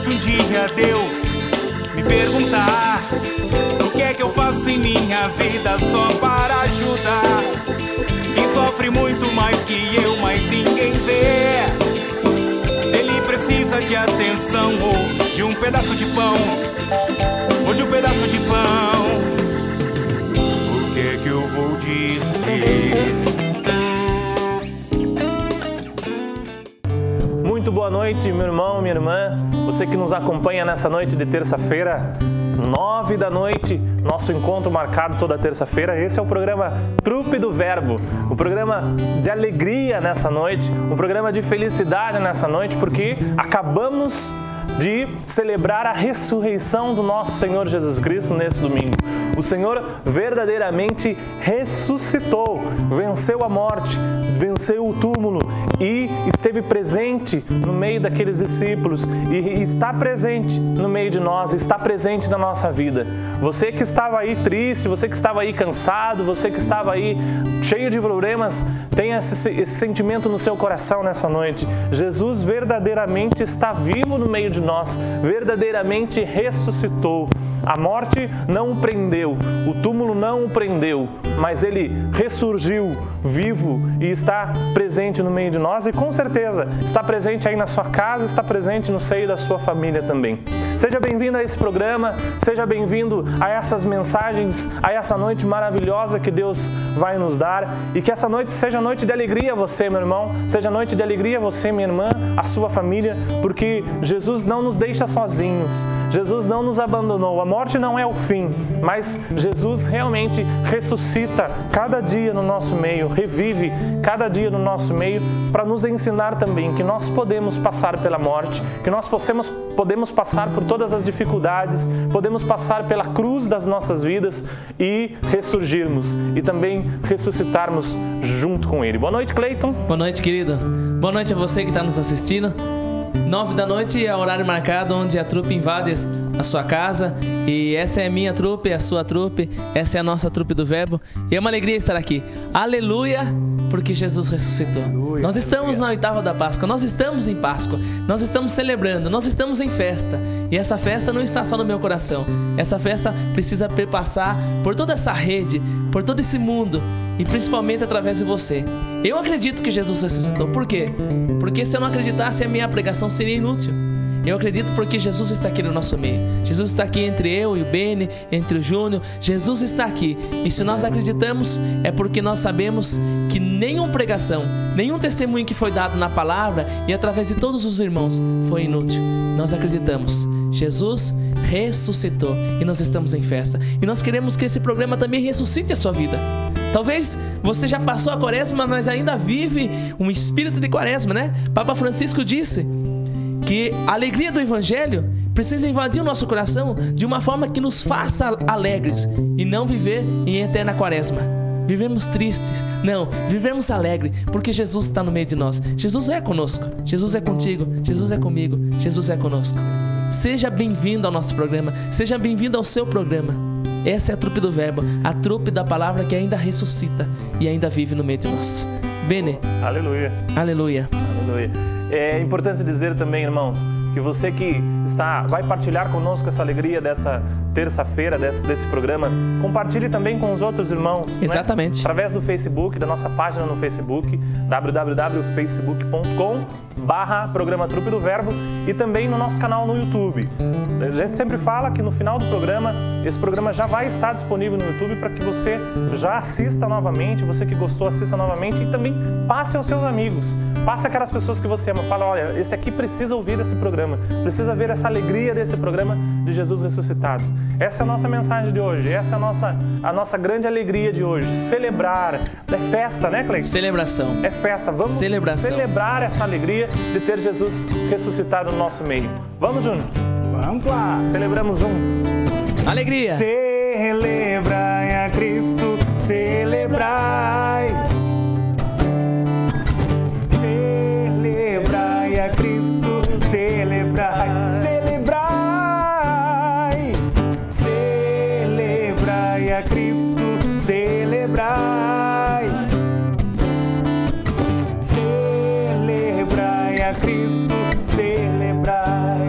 se um dia Deus me perguntar o que é que eu faço em minha vida só para ajudar quem sofre muito mais que eu, mas ninguém vê. Se ele precisa de atenção ou de um pedaço de pão, ou de um pedaço de pão, o que é que eu vou dizer? Muito boa noite, meu irmão, minha irmã, você que nos acompanha nessa noite de terça-feira, 9 da noite, nosso encontro marcado toda terça-feira. Esse é o programa Trupe do Verbo, o programa de alegria nessa noite, um programa de felicidade nessa noite, porque acabamos de celebrar a ressurreição do nosso Senhor Jesus Cristo nesse domingo. O Senhor verdadeiramente ressuscitou, venceu a morte, venceu o túmulo e esteve presente no meio daqueles discípulos e está presente no meio de nós, está presente na nossa vida. Você que estava aí triste, você que estava aí cansado, você que estava aí cheio de problemas, tenha esse sentimento no seu coração nessa noite. Jesus verdadeiramente está vivo no meio de nós, verdadeiramente ressuscitou. A morte não o prendeu, o túmulo não o prendeu, mas ele ressurgiu vivo e está presente no meio de nós e com certeza está presente aí na sua casa, está presente no seio da sua família também. Seja bem-vindo a esse programa, seja bem-vindo a essas mensagens, a essa noite maravilhosa que Deus vai nos dar e que essa noite seja noite de alegria a você, meu irmão, seja noite de alegria a você, minha irmã, a sua família, porque Jesus não nos deixa sozinhos, Jesus não nos abandonou. A morte não é o fim, mas Jesus realmente ressuscita cada dia no nosso meio, revive cada dia no nosso meio para nos ensinar também que nós podemos passar pela morte, que nós podemos passar por todas as dificuldades, podemos passar pela cruz das nossas vidas e ressurgirmos e também ressuscitarmos junto com Ele. Boa noite, Cleiton. Boa noite, querido. Boa noite a você que está nos assistindo. 9 da noite é o horário marcado onde a trupe invade a sua casa e essa é a minha trupe, a sua trupe, essa é a nossa trupe do Verbo e é uma alegria estar aqui. Aleluia, porque Jesus ressuscitou. Aleluia, nós estamos na oitava da Páscoa, nós estamos em Páscoa, nós estamos celebrando, nós estamos em festa e essa festa não está só no meu coração, essa festa precisa perpassar por toda essa rede, por todo esse mundo e principalmente através de você. Eu acredito que Jesus ressuscitou. Por quê? Porque se eu não acreditasse, a minha pregação seria inútil. Eu acredito porque Jesus está aqui no nosso meio. Jesus está aqui entre eu e o Beni, entre o Júnior. Jesus está aqui. E se nós acreditamos, é porque nós sabemos que nenhuma pregação, nenhum testemunho que foi dado na palavra e através de todos os irmãos foi inútil. Nós acreditamos. Jesus ressuscitou e nós estamos em festa. E nós queremos que esse programa também ressuscite a sua vida. Talvez você já passou a quaresma, mas ainda vive um espírito de quaresma, né? Papa Francisco disse que a alegria do Evangelho precisa invadir o nosso coração de uma forma que nos faça alegres e não viver em eterna quaresma. Vivemos tristes, não, vivemos alegres, porque Jesus está no meio de nós. Jesus é conosco, Jesus é contigo, Jesus é comigo, Jesus é conosco. Seja bem-vindo ao nosso programa, seja bem-vindo ao seu programa. Essa é a trupe do Verbo, a trupe da palavra que ainda ressuscita e ainda vive no meio de nós. Bene. Aleluia. Aleluia. Aleluia. É importante dizer também, irmãos, que você que vai partilhar conosco essa alegria dessa terça-feira, desse programa, compartilhe também com os outros irmãos. Exatamente. Né? Através do Facebook, da nossa página no Facebook, www.facebook.com/programa Trupe do Verbo e também no nosso canal no YouTube. A gente sempre fala que no final do programa, esse programa já vai estar disponível no YouTube para que você já assista novamente, você que gostou, assista novamente e também passe aos seus amigos, passe aquelas pessoas que você ama, fala, olha, esse aqui precisa ouvir esse programa, precisa ver essa alegria desse programa de Jesus ressuscitado. Essa é a nossa mensagem de hoje, essa é a nossa grande alegria de hoje, celebrar, é festa, né, Cleiton? Celebração. É festa, vamos celebrar essa alegria de ter Jesus ressuscitado no nosso meio. Vamos, Júnior? Vamos lá! Celebramos juntos. Alegria! Celebrai a Cristo, celebrai. Celebrai a Cristo, celebrai. Celebrai. Celebrai a Cristo, celebrai. Celebrai a Cristo, celebrai.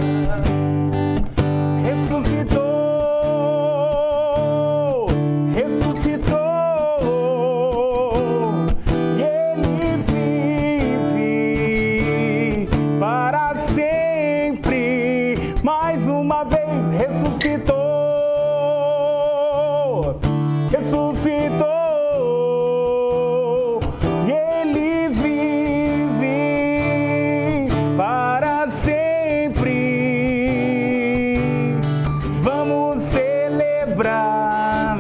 ressuscitou, ressuscitou. E Ele vive para sempre. Vamos celebrar,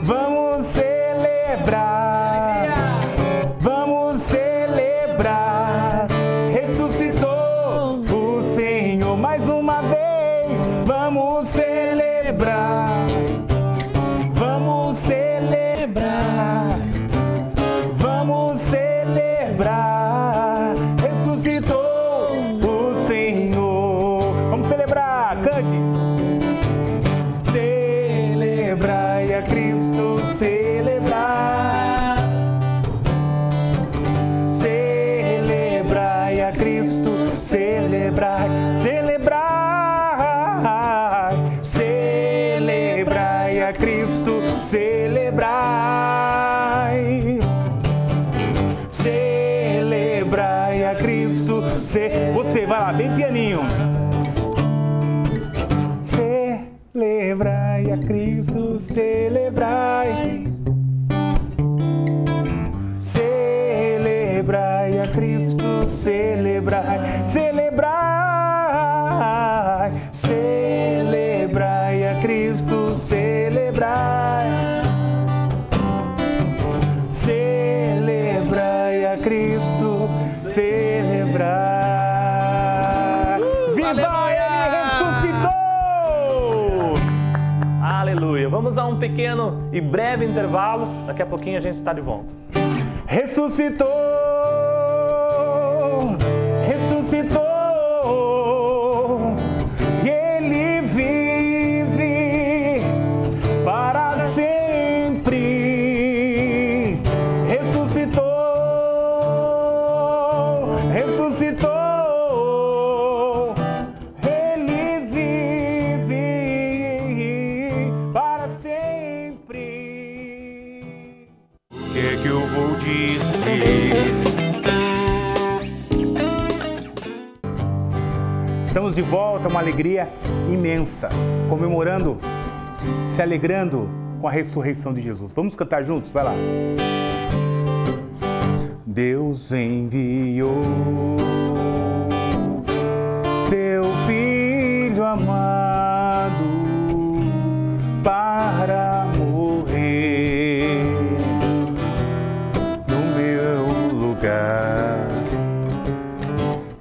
vamos celebrar, vamos celebrar. Ressuscitou o Senhor mais uma vez. Vamos celebrar, vamos celebrar, vamos celebrar. Ressuscitou o Senhor. Vamos celebrar, cante. Celebrai a Cristo, celebrar. Celebrai a Cristo, celebrai, celebrai. Celebrai a Cristo, celebrai. Celebrai a Cristo, você vai lá, bem pianinho. Celebrai a Cristo, celebrai. Celebrai a Cristo, celebrai, celebrai. Celebrai a Cristo, celebrai. Celebrai a Cristo, celebrai. Viva Ele ressuscitou! Aleluia. Vamos a um pequeno e breve intervalo. Daqui a pouquinho a gente está de volta. Ressuscitou, ressuscitou. E Ele vive para sempre. Ressuscitou, ressuscitou. Ele vive para sempre. O que é que eu vou dizer? Estamos de volta, uma alegria imensa, comemorando, se alegrando com a ressurreição de Jesus. Vamos cantar juntos? Vai lá. Deus enviou seu Filho amado para morrer no meu lugar.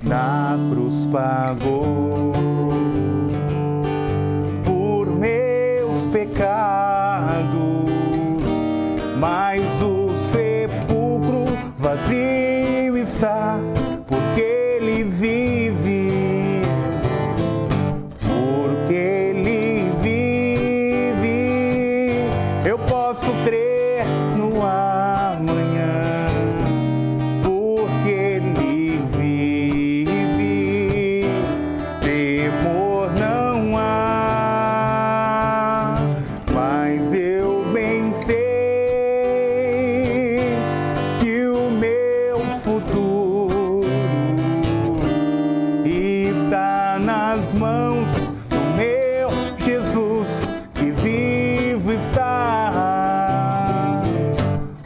Na cruz pagou por meus pecados, mas o sepulcro vazio está, porque Ele vive, porque Ele vive. Eu posso crer no amanhã, porque Ele vive. Temor não há, mas eu bem sei que o meu futuro está nas mãos do meu Jesus, que vivo está.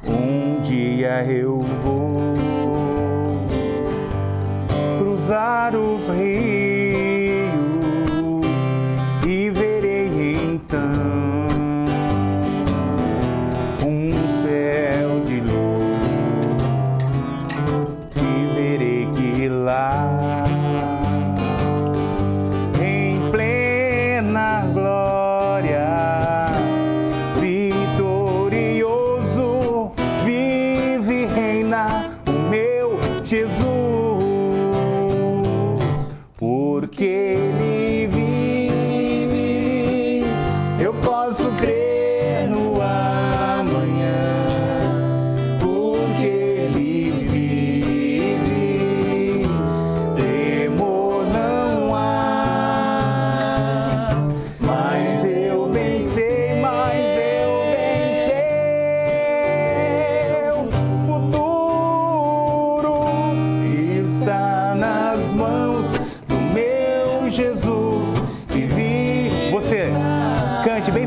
Um dia eu vou cruzar os rios e verei então um céu de luz, e verei que lá em plena glória, vitorioso, vive e reina o meu Jesus, porque Ele vive. Eu posso crer no amanhã, porque Ele vive. Temor não há, mas eu bem sei, o futuro está nas mãos do meu Jesus, que vive. Você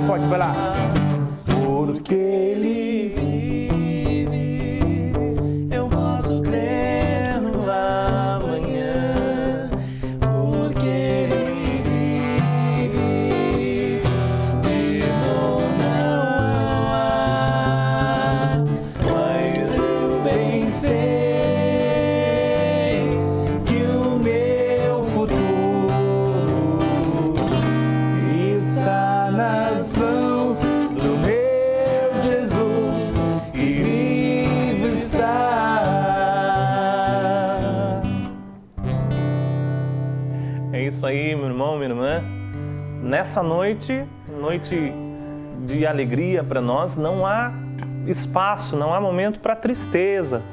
forte, vai lá. Porque Ele vive, eu posso crer no amanhã. Porque Ele vive, temor não há. Mas eu bem sei que o meu futuro está nas mãos do meu Jesus, e vivo está. É isso aí, meu irmão, minha irmã. Nessa noite de alegria para nós, não há espaço, não há momento para tristeza,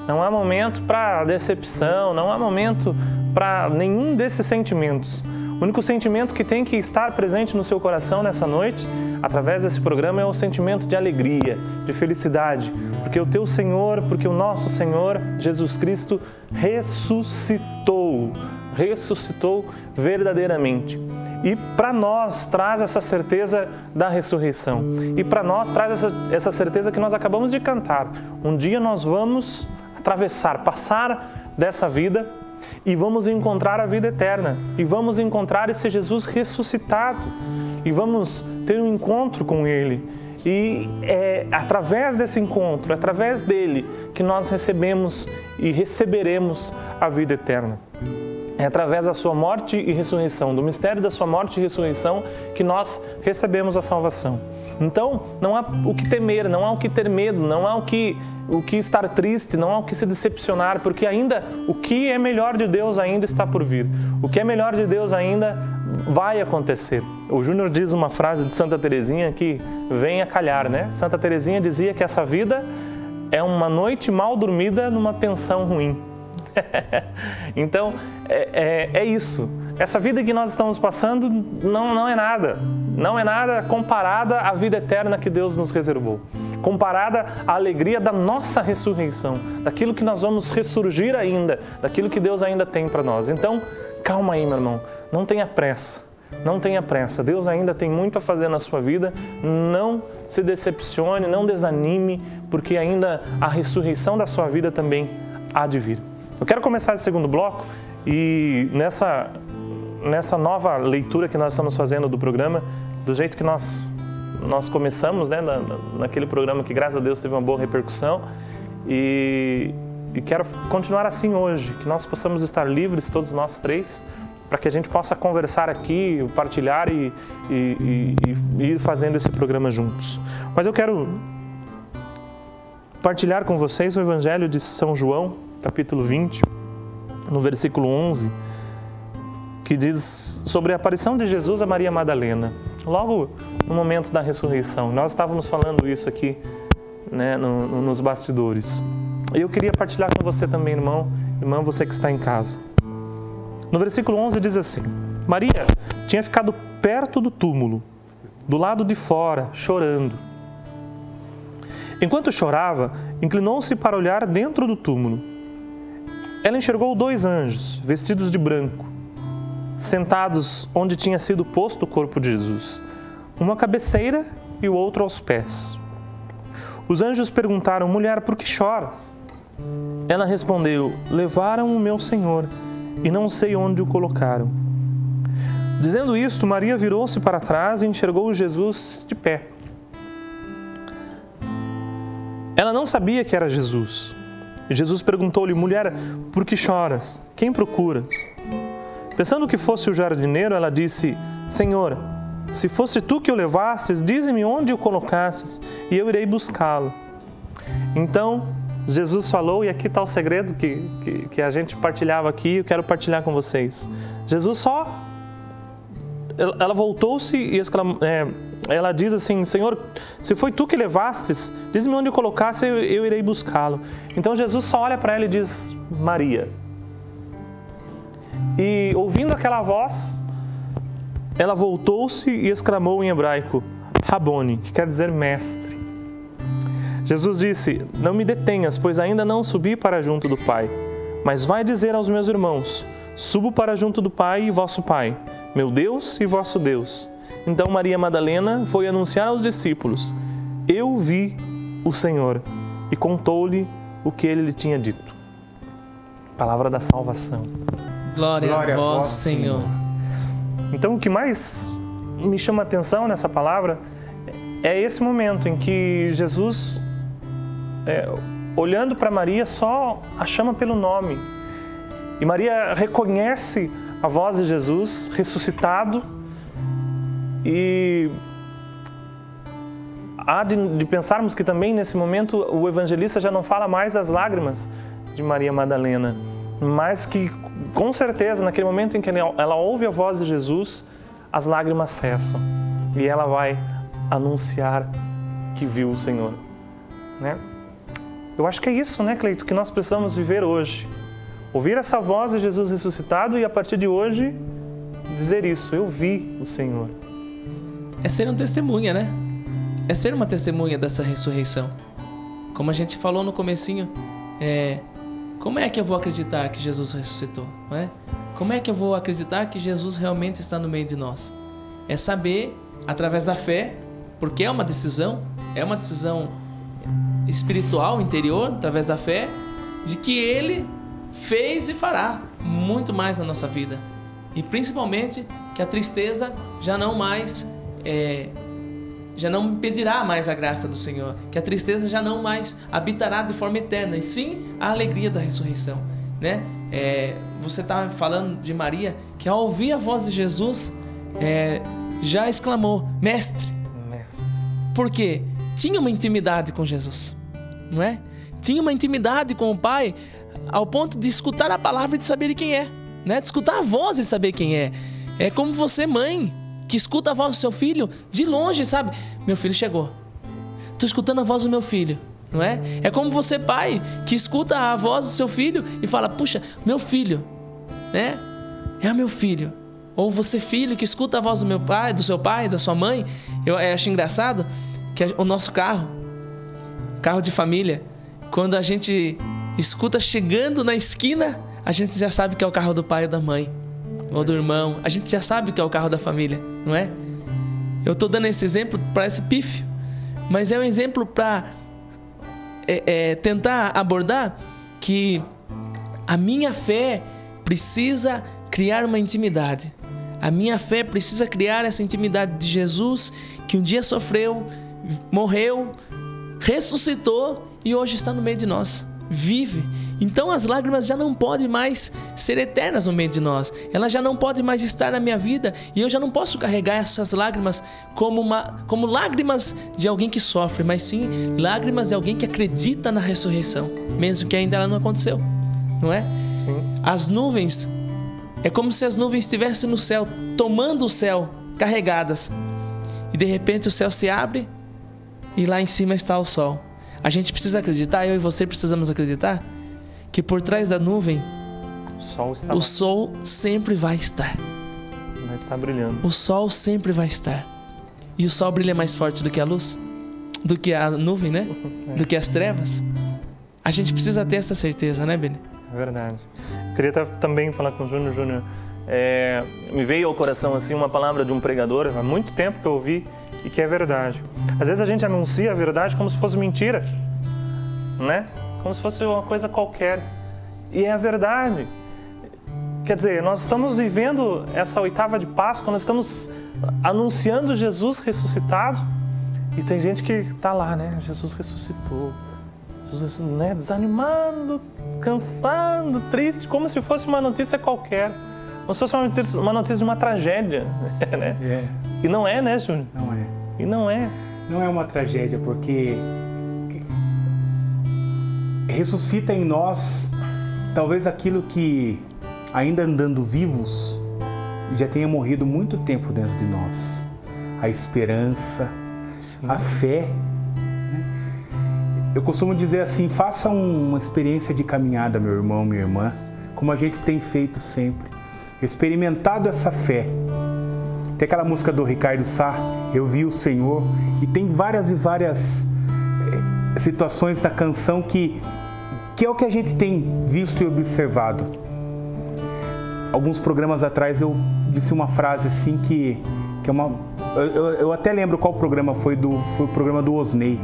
não há momento para decepção, não há momento para nenhum desses sentimentos. O único sentimento que tem que estar presente no seu coração nessa noite, através desse programa, é o sentimento de alegria, de felicidade, porque o teu Senhor, porque o nosso Senhor Jesus Cristo ressuscitou verdadeiramente. E para nós traz essa certeza da ressurreição. E para nós traz essa certeza que nós acabamos de cantar. Um dia nós vamos atravessar, passar dessa vida e vamos encontrar a vida eterna. E vamos encontrar esse Jesus ressuscitado. E vamos ter um encontro com Ele. E é através desse encontro, através dele, que nós recebemos e receberemos a vida eterna. É através da sua morte e ressurreição, do mistério da sua morte e ressurreição, que nós recebemos a salvação. Então, não há o que temer, não há o que ter medo, não há o que estar triste, não há o que se decepcionar, porque ainda o que é melhor de Deus ainda está por vir. O que é melhor de Deus ainda vai acontecer. O Júnior diz uma frase de Santa Teresinha que vem a calhar, né? Santa Teresinha dizia que essa vida é uma noite mal dormida numa pensão ruim. Então, é isso. Essa vida que nós estamos passando não é nada. Não é nada comparada à vida eterna que Deus nos reservou. Comparada à alegria da nossa ressurreição, daquilo que nós vamos ressurgir ainda, daquilo que Deus ainda tem para nós. Então, calma aí, meu irmão. Não tenha pressa. Não tenha pressa. Deus ainda tem muito a fazer na sua vida. Não se decepcione, não desanime, porque ainda a ressurreição da sua vida também há de vir. Eu quero começar esse segundo bloco e nessa nova leitura que nós estamos fazendo do programa, do jeito que nós começamos, né, naquele programa que, graças a Deus, teve uma boa repercussão, e quero continuar assim hoje, que nós possamos estar livres, todos nós três, para que a gente possa conversar aqui, partilhar e ir fazendo esse programa juntos. Mas eu quero partilhar com vocês o Evangelho de São João, capítulo 20, no versículo 11, que diz sobre a aparição de Jesus a Maria Madalena, logo no momento da ressurreição. Nós estávamos falando isso aqui, né, nos bastidores. E eu queria partilhar com você também, irmã, você que está em casa. No versículo 11 diz assim: Maria tinha ficado perto do túmulo, do lado de fora, chorando. Enquanto chorava, inclinou-se para olhar dentro do túmulo. Ela enxergou 2 anjos, vestidos de branco, sentados onde tinha sido posto o corpo de Jesus, uma à cabeceira e o outro aos pés. Os anjos perguntaram: mulher, por que choras? Ela respondeu: levaram o meu Senhor e não sei onde o colocaram. Dizendo isto, Maria virou-se para trás e enxergou Jesus de pé. Ela não sabia que era Jesus. E Jesus perguntou-lhe: mulher, por que choras? Quem procuras? Pensando que fosse o jardineiro, ela disse: Senhor, se fosse tu que o levasses, dize-me onde o colocasses e eu irei buscá-lo. Então Jesus falou, e aqui está o segredo que a gente partilhava aqui, eu quero partilhar com vocês. Jesus ela voltou-se e exclamou, ela diz assim: Senhor, se foi tu que levastes, diz-me onde o colocasse, eu irei buscá-lo. Então Jesus só olha para ela e diz: Maria. E ouvindo aquela voz, ela voltou-se e exclamou em hebraico: Rabone, que quer dizer mestre. Jesus disse: não me detenhas, pois ainda não subi para junto do Pai. Mas vai dizer aos meus irmãos: subo para junto do Pai e vosso Pai, meu Deus e vosso Deus. Então Maria Madalena foi anunciar aos discípulos: eu vi o Senhor, e contou-lhe o que ele lhe tinha dito. Palavra da salvação. Glória a vós, Senhor. Então o que mais me chama a atenção nessa palavra é esse momento em que Jesus, olhando para Maria, só a chama pelo nome. E Maria reconhece a voz de Jesus ressuscitado, e há de pensarmos que também nesse momento o evangelista já não fala mais das lágrimas de Maria Madalena, mas que com certeza naquele momento em que ela ouve a voz de Jesus, as lágrimas cessam e ela vai anunciar que viu o Senhor, né? Eu acho que é isso, né, Cleito, que nós precisamos viver hoje. Ouvir essa voz de Jesus ressuscitado e a partir de hoje dizer isso: eu vi o Senhor. É ser um testemunha, né? É ser uma testemunha dessa ressurreição. Como a gente falou no comecinho, como é que eu vou acreditar que Jesus ressuscitou? Não é? Como é que eu vou acreditar que Jesus realmente está no meio de nós? É saber, através da fé, porque é uma decisão espiritual, interior, através da fé, de que Ele fez e fará muito mais na nossa vida. E principalmente que a tristeza já não impedirá mais a graça do Senhor, que a tristeza já não mais habitará de forma eterna, e sim a alegria da ressurreição, né? Você está falando de Maria, que ao ouvir a voz de Jesus, já exclamou: Mestre. Por quê? Tinha uma intimidade com Jesus, não é? Tinha uma intimidade com o Pai, ao ponto de escutar a palavra e de saber quem é, né? De escutar a voz e saber quem é. É como você, mãe, que escuta a voz do seu filho de longe, sabe? Meu filho chegou. Estou escutando a voz do meu filho, não é? É como você, pai, que escuta a voz do seu filho e fala: puxa, meu filho, né? É o meu filho. Ou você, filho, que escuta a voz do meu pai, do seu pai, da sua mãe. Eu acho engraçado que o nosso carro de família, quando a gente escuta chegando na esquina, a gente já sabe que é o carro do pai ou da mãe, ou do irmão. A gente já sabe que é o carro da família, não é? Eu estou dando esse exemplo, parece pífio, mas é um exemplo para tentar abordar que a minha fé precisa criar uma intimidade. A minha fé precisa criar essa intimidade de Jesus, que um dia sofreu, morreu, ressuscitou e hoje está no meio de nós, vive. Então as lágrimas já não podem mais ser eternas no meio de nós. Elas já não podem mais estar na minha vida, e eu já não posso carregar essas lágrimas como lágrimas de alguém que sofre, mas sim lágrimas de alguém que acredita na ressurreição, mesmo que ainda ela não aconteceu, não é? Sim. As nuvens, é como se as nuvens estivessem no céu, tomando o céu, carregadas, e de repente o céu se abre e lá em cima está o sol. A gente precisa acreditar, eu e você precisamos acreditar, que por trás da nuvem o sol sempre vai estar. Vai estar brilhando. O sol sempre vai estar. E o sol brilha mais forte do que a luz, do que a nuvem, né? Do que as trevas. A gente precisa ter essa certeza, né, Beni? É verdade. Queria também falar com o Júnior. Júnior, me veio ao coração assim uma palavra de um pregador, há muito tempo que eu ouvi, e que é verdade. Às vezes a gente anuncia a verdade como se fosse mentira, né? Como se fosse uma coisa qualquer. E é a verdade. Quer dizer, nós estamos vivendo essa oitava de Páscoa, nós estamos anunciando Jesus ressuscitado, e tem gente que está lá, né? Jesus ressuscitou. Jesus, né? Desanimado, cansado, triste, como se fosse uma notícia qualquer. Como se fosse uma notícia de uma tragédia, né? É. E não é, né, Júnior? Não é. E não é. Não é uma tragédia, porque ressuscita em nós talvez aquilo que, ainda andando vivos, já tenha morrido muito tempo dentro de nós. A esperança, a fé. Eu costumo dizer assim: faça uma experiência de caminhada, meu irmão, minha irmã, como a gente tem feito sempre. Experimentado essa fé. Tem aquela música do Ricardo Sá, Eu Vi o Senhor, e tem várias e várias situações da canção que é o que a gente tem visto e observado. Alguns programas atrás eu disse uma frase assim que que é uma... Eu até lembro qual programa foi o programa do Osney.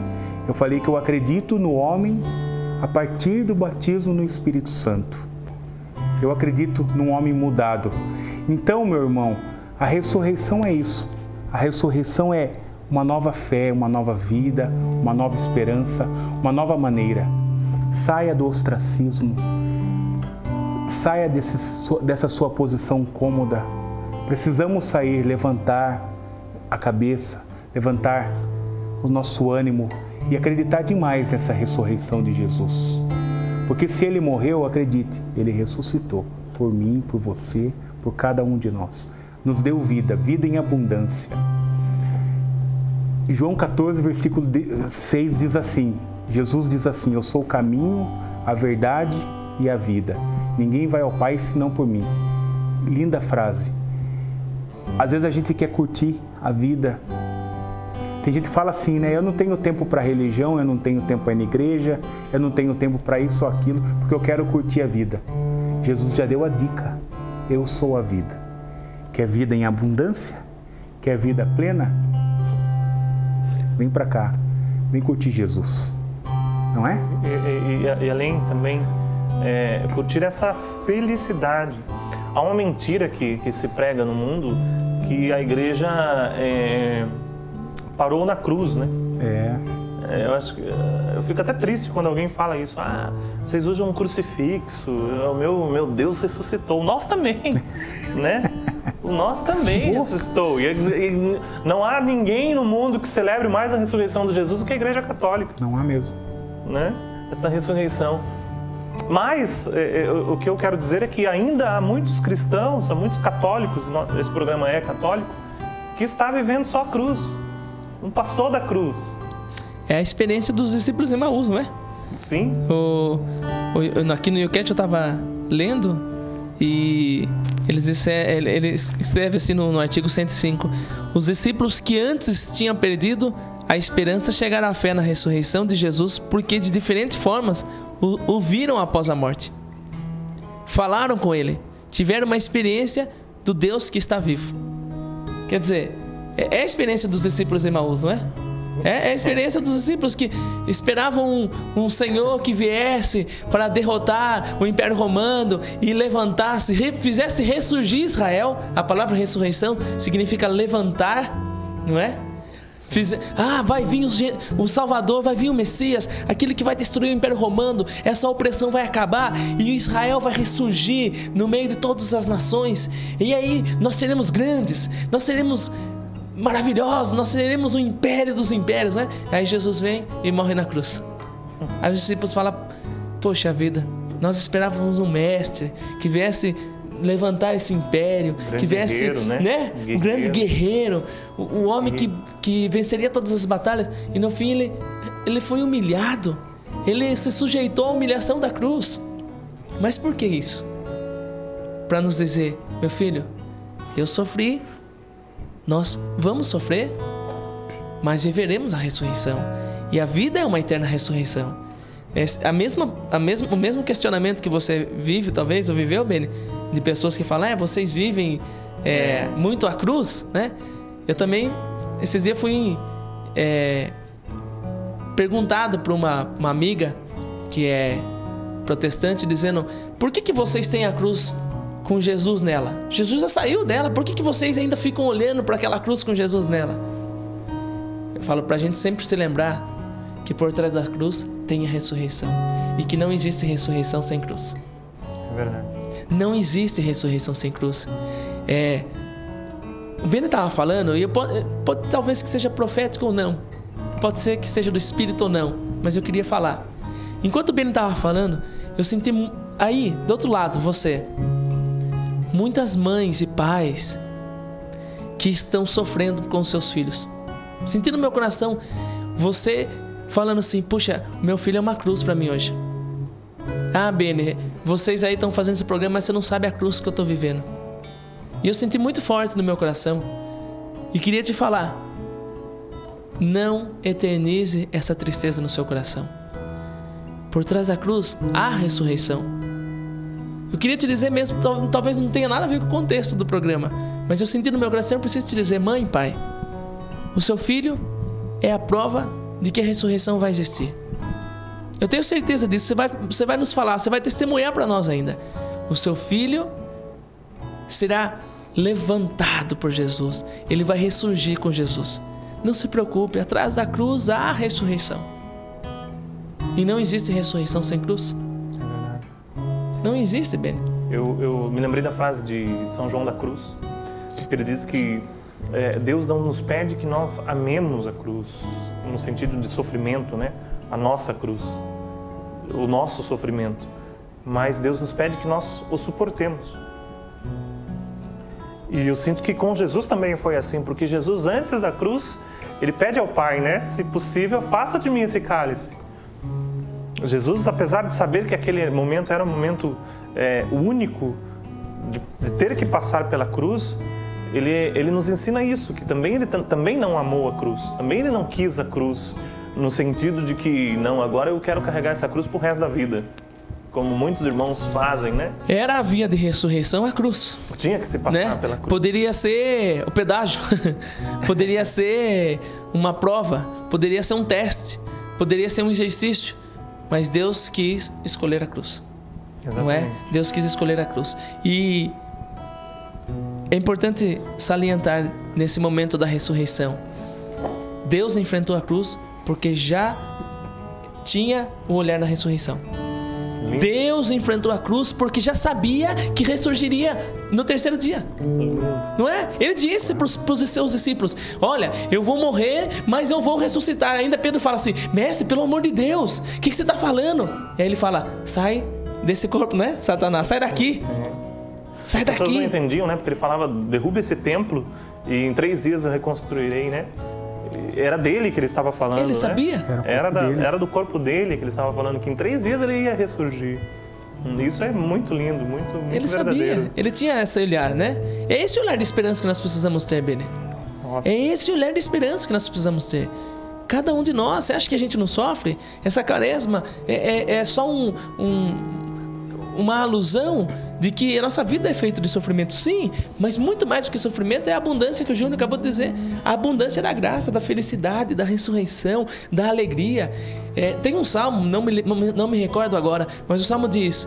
Eu falei que eu acredito no homem a partir do batismo no Espírito Santo. Eu acredito num homem mudado. Então, meu irmão, a ressurreição é isso. A ressurreição é uma nova fé, uma nova vida, uma nova esperança, uma nova maneira. Saia do ostracismo, saia dessa sua posição cômoda. Precisamos sair, levantar a cabeça, levantar o nosso ânimo e acreditar demais nessa ressurreição de Jesus. Porque se Ele morreu, acredite, Ele ressuscitou por mim, por você, por cada um de nós. Nos deu vida, vida em abundância. João 14, versículo 6 diz assim, Jesus diz assim, eu sou o caminho, a verdade e a vida. Ninguém vai ao Pai senão por mim. Linda frase. Às vezes a gente quer curtir a vida. Tem gente que fala assim, né? Eu não tenho tempo para religião, eu não tenho tempo para ir na igreja, eu não tenho tempo para isso ou aquilo, porque eu quero curtir a vida. Jesus já deu a dica. Eu sou a vida. Quer vida em abundância? Quer vida plena? Vem para cá. Vem curtir Jesus. Não é? E além também, curtir essa felicidade. Há uma mentira que se prega no mundo, que a igreja parou na cruz, né? Eu fico até triste quando alguém fala isso. Ah, vocês usam um crucifixo, o meu Deus ressuscitou. Nós também, né? O nosso também ressuscitou. E não há ninguém no mundo que celebre mais a ressurreição de Jesus do que a Igreja Católica. Não há mesmo. Né? Essa ressurreição. Mas o que eu quero dizer é que ainda há muitos cristãos, há muitos católicos, esse programa é católico, que está vivendo só a cruz. Não passou da cruz. É a experiência dos discípulos em Emaús, não é? Sim. Aqui no YouCat eu estava lendo e ele escreve assim no artigo 105. Os discípulos que antes tinham perdido a esperança chegaram à fé na ressurreição de Jesus porque de diferentes formas o viram após a morte. Falaram com ele, tiveram uma experiência do Deus que está vivo. Quer dizer, é a experiência dos discípulos em Emaús, não é? É a experiência dos discípulos que esperavam um Senhor que viesse para derrotar o Império Romano e levantasse, fizesse ressurgir Israel. A palavra ressurreição significa levantar, não é? Vai vir o Salvador, vai vir o Messias, aquele que vai destruir o Império Romano, essa opressão vai acabar e Israel vai ressurgir no meio de todas as nações. E aí nós seremos grandes, nós seremos maravilhosos, nós seremos o império dos impérios, né? Aí Jesus vem e morre na cruz. Aí os discípulos falam, poxa vida, nós esperávamos um mestre que viesse levantar esse império, que viesse, né? Um grande guerreiro, um homem que venceria todas as batalhas. E no fim ele foi humilhado, ele se sujeitou à humilhação da cruz. Mas por que isso? Para nos dizer, meu filho, eu sofri, nós vamos sofrer, mas viveremos a ressurreição. E a vida é uma eterna ressurreição. O mesmo questionamento que você vive, talvez, ou viveu, Beni, de pessoas que falam, vocês vivem muito a cruz, né? Eu também, esses dias fui perguntado por uma amiga que é protestante, dizendo, por que vocês têm a cruz com Jesus nela? Jesus já saiu dela, por que vocês ainda ficam olhando para aquela cruz com Jesus nela? Eu falo pra gente sempre se lembrar que por trás da cruz tem a ressurreição e que não existe ressurreição sem cruz. É verdade. Não existe ressurreição sem cruz. O Beni estava falando, e pode talvez que seja profético ou não, pode ser que seja do Espírito ou não, mas eu queria falar. Enquanto o Beni estava falando, eu senti aí, do outro lado, você, muitas mães e pais que estão sofrendo com seus filhos. Senti no meu coração você falando assim, puxa, meu filho é uma cruz para mim hoje. Ah, Beni, vocês aí estão fazendo esse programa, mas você não sabe a cruz que eu estou vivendo. E eu senti muito forte no meu coração e queria te falar, não eternize essa tristeza no seu coração. Por trás da cruz há ressurreição. Eu queria te dizer mesmo, talvez não tenha nada a ver com o contexto do programa, mas eu senti no meu coração, eu preciso te dizer: mãe, pai, o seu filho é a prova de que a ressurreição vai existir. Eu tenho certeza disso. Você vai nos falar, você vai testemunhar para nós ainda. O seu filho será levantado por Jesus. Ele vai ressurgir com Jesus. Não se preocupe, atrás da cruz há ressurreição. E não existe ressurreição sem cruz. É verdade. Não existe, Ben. Eu me lembrei da frase de São João da Cruz, que ele diz que Deus não nos pede que nós amemos a cruz, no sentido de sofrimento, né? A nossa cruz, o nosso sofrimento, mas Deus nos pede que nós o suportemos. E eu sinto que com Jesus também foi assim, porque Jesus, antes da cruz, ele pede ao Pai, né? Se possível, faça de mim esse cálice. Jesus, apesar de saber que aquele momento era um momento único, de ter que passar pela cruz, ele nos ensina isso, que também ele também não amou a cruz, também ele não quis a cruz, no sentido de que, não, agora eu quero carregar essa cruz pro resto da vida, como muitos irmãos fazem, né? Era a via de ressurreição a cruz. Tinha que se passar, né? Pela cruz. Poderia ser o pedágio, poderia ser uma prova, poderia ser um teste, poderia ser um exercício, mas Deus quis escolher a cruz. Exatamente. Não é? Deus quis escolher a cruz. E é importante salientar nesse momento da ressurreição, Deus enfrentou a cruz porque já tinha o olhar na ressurreição. Lindo. Deus enfrentou a cruz porque já sabia que ressurgiria no terceiro dia. Lindo. Não é? Ele disse para os seus discípulos: olha, eu vou morrer, mas eu vou ressuscitar. Ainda Pedro fala assim: mestre, pelo amor de Deus, o que você está falando? E aí ele fala: sai desse corpo, né, Satanás, sai daqui. Sai daqui. As pessoas não entendiam, né? Porque ele falava: derruba esse templo e em 3 dias eu reconstruirei, né? Era dele que ele estava falando. Ele sabia? Né? Era do corpo dele que ele estava falando, que em 3 dias ele ia ressurgir. Isso é muito lindo, muito ele verdadeiro. Sabia, ele tinha esse olhar, né? É esse olhar de esperança que nós precisamos ter, Benê. É esse olhar de esperança que nós precisamos ter. Cada um de nós, você acha que a gente não sofre? Essa quaresma é só uma alusão de que a nossa vida é feita de sofrimento, sim, mas muito mais do que sofrimento é a abundância que o Júnior acabou de dizer, a abundância da graça, da felicidade, da ressurreição, da alegria. Tem um salmo, não me recordo agora, mas o salmo diz: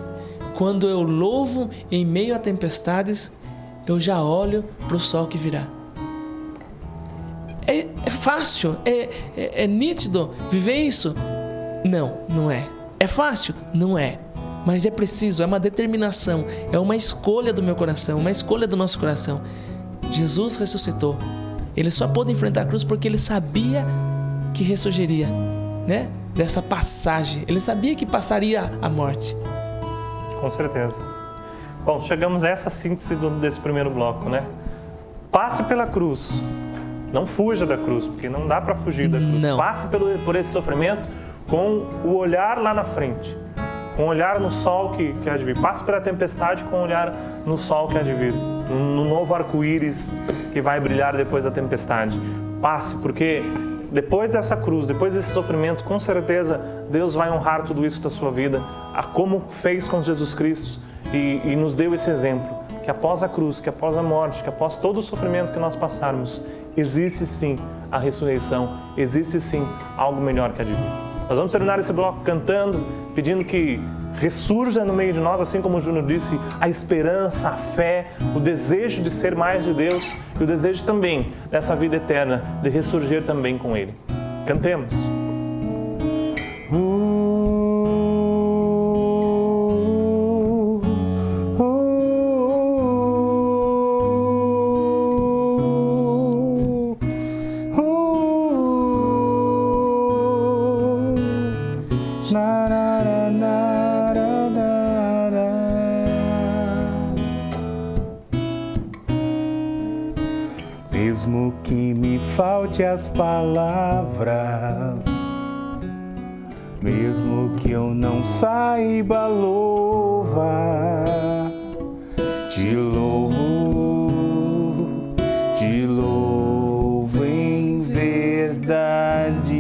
quando eu louvo em meio a tempestades, eu já olho para o sol que virá. É fácil, é nítido viver isso? Não, não é. É fácil? Não é. Mas é preciso, é uma determinação, é uma escolha do meu coração, uma escolha do nosso coração. Jesus ressuscitou. Ele só pôde enfrentar a cruz porque ele sabia que ressurgiria, né? Dessa passagem. Ele sabia que passaria a morte. Com certeza. Bom, chegamos a essa síntese desse primeiro bloco, né? Passe pela cruz. Não fuja da cruz, porque não dá para fugir da cruz. Não. Passe por esse sofrimento com o olhar lá na frente. Com um olhar no sol que há de vir. Passe pela tempestade com um olhar no sol que há de vir. No novo arco-íris que vai brilhar depois da tempestade. Passe, porque depois dessa cruz, depois desse sofrimento, com certeza Deus vai honrar tudo isso da sua vida, como fez com Jesus Cristo e nos deu esse exemplo, que após a cruz, que após a morte, que após todo o sofrimento que nós passarmos, existe sim a ressurreição, existe sim algo melhor que há de vir. Nós vamos terminar esse bloco cantando, pedindo que ressurja no meio de nós, assim como o Júnior disse, a esperança, a fé, o desejo de ser mais de Deus e o desejo também dessa vida eterna, de ressurgir também com Ele. Cantemos. Mesmo que me falte as palavras, mesmo que eu não saiba louvar, te louvo em verdade.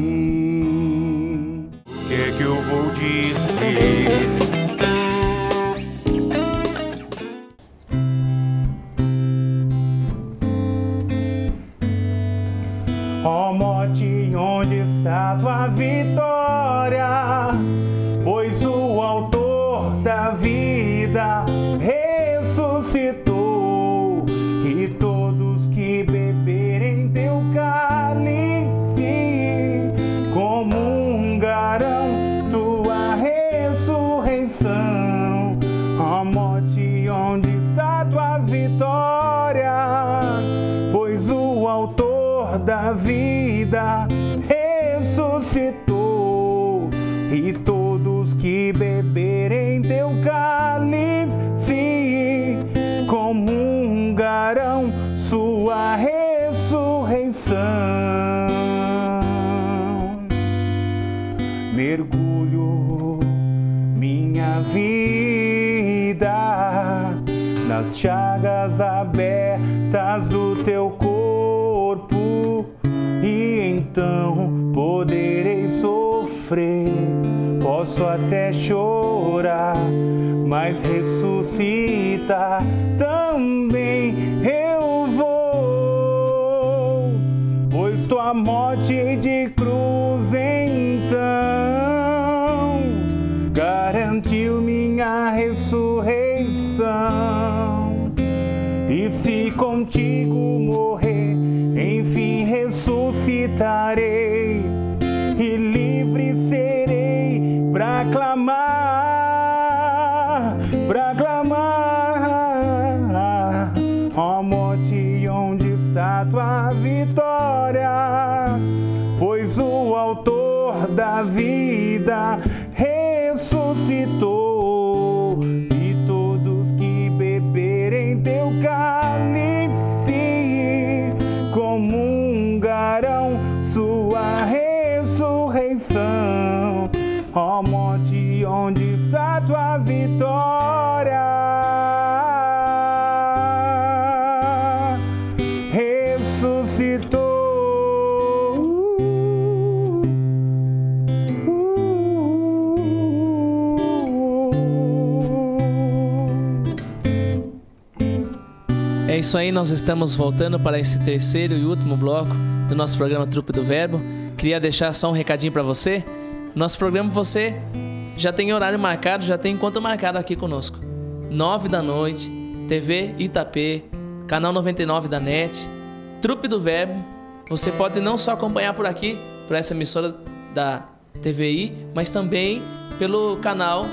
O que é que eu vou dizer? está tua vitória, pois o autor da vida ressuscitou, e todos que beberem teu cálice comungarão tua ressurreição. Ó morte, onde está tua vitória? Pois o autor da vida ressuscitou, e todos que beberem teu cálice comungarão sua ressurreição. Mergulho minha vida nas chagas abertas do teu corpo, e então poderei sofrer, posso até chorar, mas ressuscitar também eu vou, pois tua morte de cruz então garantiu minha ressurreição. E se contigo morrer, enfim ressuscitarei, e livre serei pra clamar, ó morte, onde está tua vitória? Pois o autor da vida ressuscitou, e todos que beberem teu cálice comungarão sua ressurreição. Ó morte, onde está tua vitória? Ressuscitou. É isso aí, nós estamos voltando para esse terceiro e último bloco do nosso programa Trupe do Verbo. Queria deixar só um recadinho para você. Nosso programa você já tem horário marcado, já tem encontro marcado aqui conosco. 9 da noite, TV Itapê, canal 99 da NET, Trupe do Verbo. Você pode não só acompanhar por aqui, por essa emissora da TVI, mas também pelo canal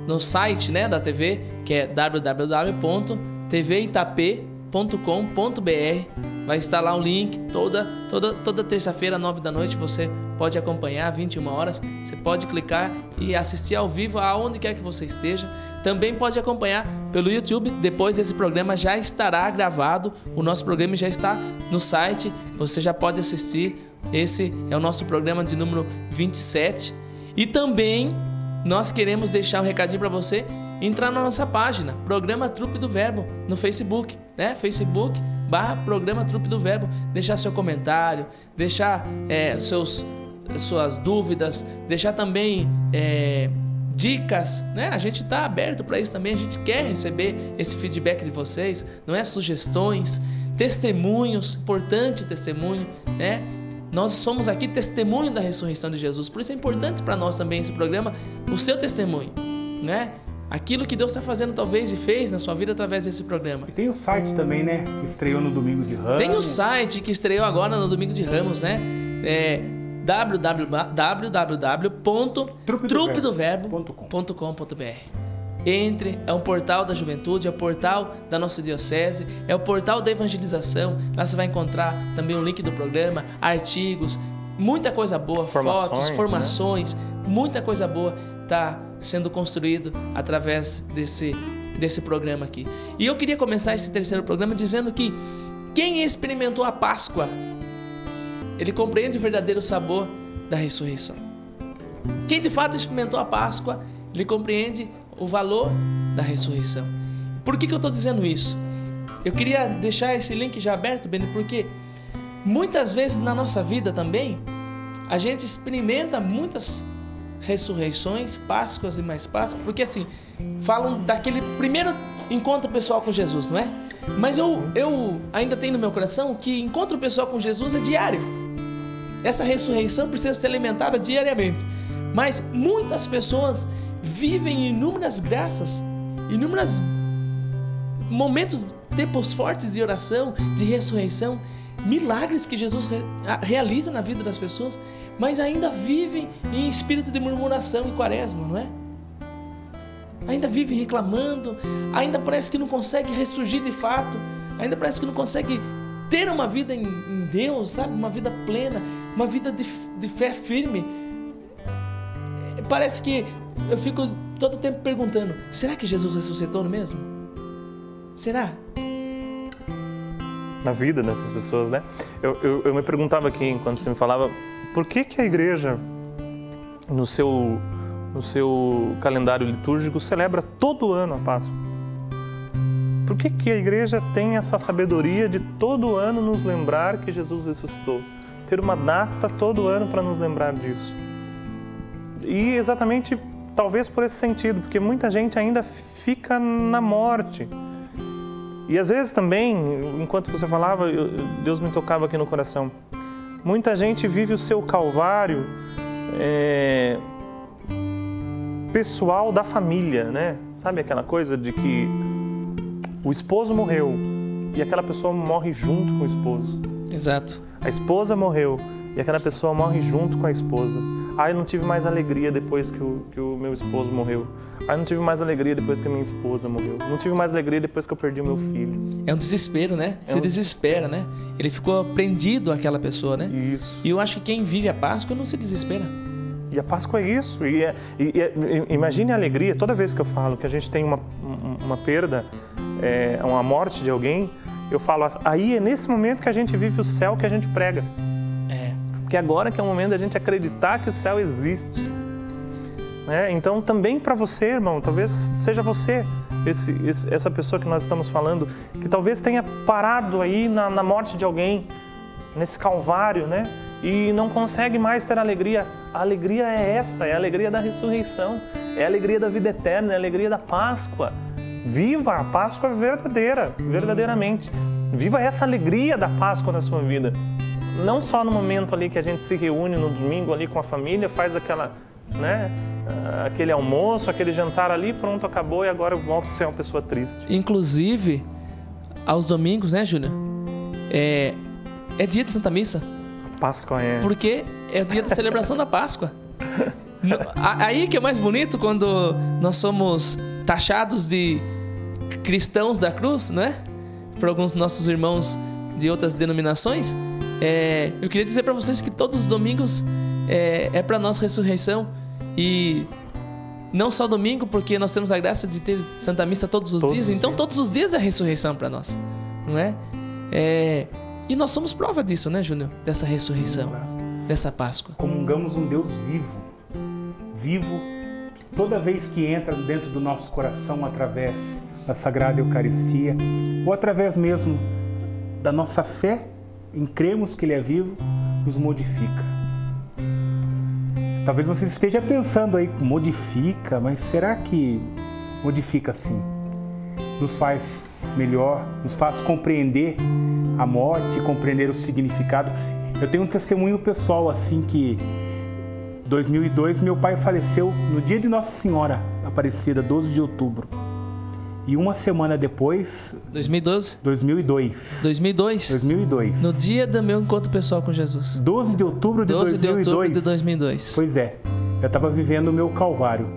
no site, né, da TV, que é www.tvitap.com.br. Vai estar lá o link, toda terça-feira, 9 da noite, você pode acompanhar, 21 horas, você pode clicar e assistir ao vivo aonde quer que você esteja. Também pode acompanhar pelo YouTube, depois desse programa já estará gravado, o nosso programa já está no site, você já pode assistir. Esse é o nosso programa de número 27. E também nós queremos deixar um recadinho para você entrar na nossa página, Programa Trupe do Verbo, no Facebook, né? Facebook/Programa Trupe do Verbo. Deixar seu comentário, deixar suas dúvidas, deixar também dicas, né? A gente está aberto para isso também, a gente quer receber esse feedback de vocês, não é? Sugestões, testemunhos, importante testemunho, né? Nós somos aqui testemunho da ressurreição de Jesus, por isso é importante para nós também esse programa, o seu testemunho, né? Aquilo que Deus está fazendo talvez e fez na sua vida através desse programa. E tem o site também, né? Que estreou no Domingo de Ramos. Tem o site que estreou agora no Domingo de Ramos, né? www.trupedoverbo.com.br. Entre, é um portal da juventude, é o portal da nossa diocese, é o portal da evangelização. Lá você vai encontrar também o link do programa, artigos, muita coisa boa, fotos, formações, né? Muita coisa boa está sendo construído através desse programa aqui. E eu queria começar esse terceiro programa dizendo que quem experimentou a Páscoa, ele compreende o verdadeiro sabor da ressurreição. Quem de fato experimentou a Páscoa, ele compreende o valor da ressurreição. Por que eu estou dizendo isso? Eu queria deixar esse link já aberto, Beni, porque muitas vezes na nossa vida também a gente experimenta muitas ressurreições, Páscoas e mais Páscoas, porque assim, falam daquele primeiro encontro pessoal com Jesus, não é? Mas eu ainda tenho no meu coração que encontro pessoal com Jesus é diário. essa ressurreição precisa ser alimentada diariamente. Mas muitas pessoas vivem inúmeras graças, inúmeros momentos, tempos fortes de oração, de ressurreição, milagres que Jesus realiza na vida das pessoas, mas ainda vivem em espírito de murmuração e quaresma, não é? Ainda vivem reclamando, ainda parece que não consegue ressurgir de fato, ainda parece que não consegue ter uma vida em Deus, sabe? Uma vida plena, uma vida de fé firme. Parece que eu fico todo o tempo perguntando, será que Jesus ressuscitou mesmo? Será? Na vida dessas pessoas, né? Eu me perguntava aqui, enquanto você me falava, por que a igreja, no seu calendário litúrgico, celebra todo ano a Páscoa? Por que a igreja tem essa sabedoria de todo ano nos lembrar que Jesus ressuscitou? Ter uma data todo ano para nos lembrar disso. E exatamente, talvez por esse sentido, porque muita gente ainda fica na morte. E às vezes também, enquanto você falava, Deus me tocava aqui no coração. Muita gente vive o seu calvário pessoal da família, né? Sabe aquela coisa de que o esposo morreu e aquela pessoa morre junto com o esposo. Exato. A esposa morreu e aquela pessoa morre junto com a esposa. Eu não tive mais alegria depois que o meu esposo morreu. Eu não tive mais alegria depois que a minha esposa morreu. Não tive mais alegria depois que eu perdi o meu filho. É um desespero, né? Se desespera, né? Ele ficou prendido àquela pessoa, né? Isso. E eu acho que quem vive a Páscoa não se desespera. E a Páscoa é isso. Imagine a alegria, toda vez que eu falo que a gente tem uma perda, uma morte de alguém, eu falo, aí é nesse momento que a gente vive o céu que a gente prega. Porque agora que é o momento da gente acreditar que o céu existe. Então, também para você, irmão, talvez seja você, essa pessoa que nós estamos falando, que talvez tenha parado aí na morte de alguém, nesse calvário, né? E não consegue mais ter alegria. A alegria é essa, é a alegria da ressurreição, é a alegria da vida eterna, é a alegria da Páscoa. Viva a Páscoa verdadeiramente. Viva essa alegria da Páscoa na sua vida. Não só no momento ali que a gente se reúne no domingo ali com a família, faz aquele almoço, aquele jantar ali, pronto, acabou e agora eu volto a ser uma pessoa triste. Inclusive, aos domingos, né, Júnior? É dia de Santa Missa. Páscoa é. Porque é o dia da celebração da Páscoa. Aí que é mais bonito, quando nós somos taxados de cristãos da cruz, né? Por alguns nossos irmãos de outras denominações. Eu queria dizer para vocês que todos os domingos é para nós ressurreição. E não só domingo, porque nós temos a graça de ter Santa Missa todos os dias. Então todos os dias é ressurreição para nós, não é? E nós somos prova disso, né, Júnior? Dessa ressurreição, dessa Páscoa. Comungamos um Deus vivo, toda vez que entra dentro do nosso coração através da Sagrada Eucaristia, ou através mesmo da nossa fé em cremos que Ele é vivo, nos modifica. Talvez você esteja pensando aí, modifica, mas será que modifica sim? Nos faz melhor, nos faz compreender a morte, compreender o significado. Eu tenho um testemunho pessoal assim que em 2002 meu pai faleceu no dia de Nossa Senhora Aparecida, 12 de outubro. E uma semana depois... 2012? 2002. 2002? 2002. No dia do meu encontro pessoal com Jesus. 12 de outubro de 2002. 12 de outubro de 2002. Pois é. Eu estava vivendo o meu calvário